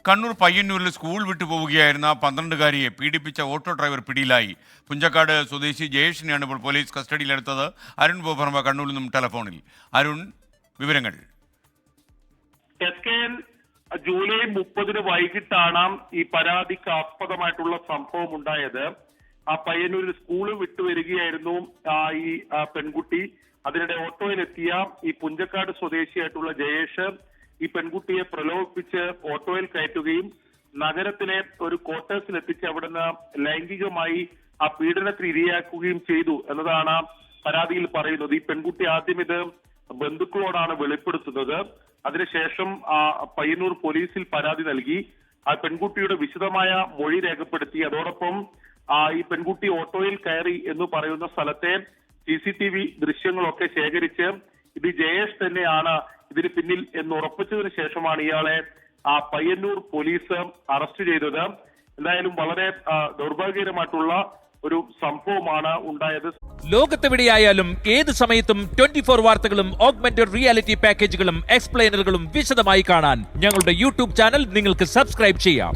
കണ്ണൂർ പയ്യന്നൂരിൽ സ്കൂൾ വിട്ടു പോവുകയായിരുന്ന 12-കാരിയെ പീഡിപ്പിച്ച ഓട്ടോ ഡ്രൈവർ പിടിയിലായി. പുഞ്ചക്കാട് സ്വദേശി ജയേഷിനെയാണ് ഇപ്പോൾ പോലീസ് കസ്റ്റഡിയിലെടുത്തത്. അരുൺ ബോഭർമ്മ കണ്ണൂരിൽ നിന്നും ടെലിഫോണിൽ. അരുൺ, വിവരങ്ങൾ. ജൂലൈ 30 വൈകിട്ടാണ് ഈ പരാതിക്ക് ആസ്പദമായിട്ടുള്ള സംഭവം ഉണ്ടായത്. ആ പയ്യന്നൂരിൽ സ്കൂൾ വിട്ടു വരികയായിരുന്നു ഈ പെൺകുട്ടി. അതിനിടെ ഓട്ടോയിലെത്തിയ ഈ പുഞ്ചക്കാട് സ്വദേശിയായിട്ടുള്ള ജയേഷ് ഈ പെൺകുട്ടിയെ പ്രലോഭിപ്പിച്ച് ഓട്ടോയിൽ കയറ്റുകയും നഗരത്തിലെ ഒരു ക്വാർട്ടേഴ്സിൽ എത്തിച്ച് അവിടുന്ന് ലൈംഗികമായി ആ പീഡനത്തിന് ഇരയാക്കുകയും ചെയ്തു എന്നതാണ് പരാതിയിൽ പറയുന്നത്. ഈ പെൺകുട്ടി ആദ്യം ഇത് ബന്ധുക്കളോടാണ് വെളിപ്പെടുത്തുന്നത്. അതിനുശേഷം പയ്യന്നൂർ പോലീസിൽ പരാതി നൽകി. ആ പെൺകുട്ടിയുടെ വിശദമായ മൊഴി രേഖപ്പെടുത്തി. അതോടൊപ്പം ഈ പെൺകുട്ടി ഓട്ടോയിൽ കയറി എന്ന് പറയുന്ന സ്ഥലത്തെ CCTV ദൃശ്യങ്ങളൊക്കെ ശേഖരിച്ച് ഇത് ജയേഷ് തന്നെയാണ് ഇതിന് പിന്നിൽ എന്ന് ഉറപ്പിച്ചതിന് ശേഷമാണ് ഇയാളെ പയ്യന്നൂർ പോലീസ് അറസ്റ്റ് ചെയ്തത്. എന്തായാലും വളരെ ദൗർഭാഗ്യകരമായിട്ടുള്ള ഒരു സംഭവമാണ് ഉണ്ടായത്. ലോകത്തെവിടെയായാലും ഏത് സമയത്തും 24 വാർത്തകളും ഓഗ്മെന്റഡ് റിയാലിറ്റി പാക്കേജുകളും എക്സ്പ്ലെയിനറുകളും വിശദമായി കാണാൻ ഞങ്ങളുടെ YouTube ചാനൽ നിങ്ങൾക്ക് സബ്സ്ക്രൈബ് ചെയ്യാം.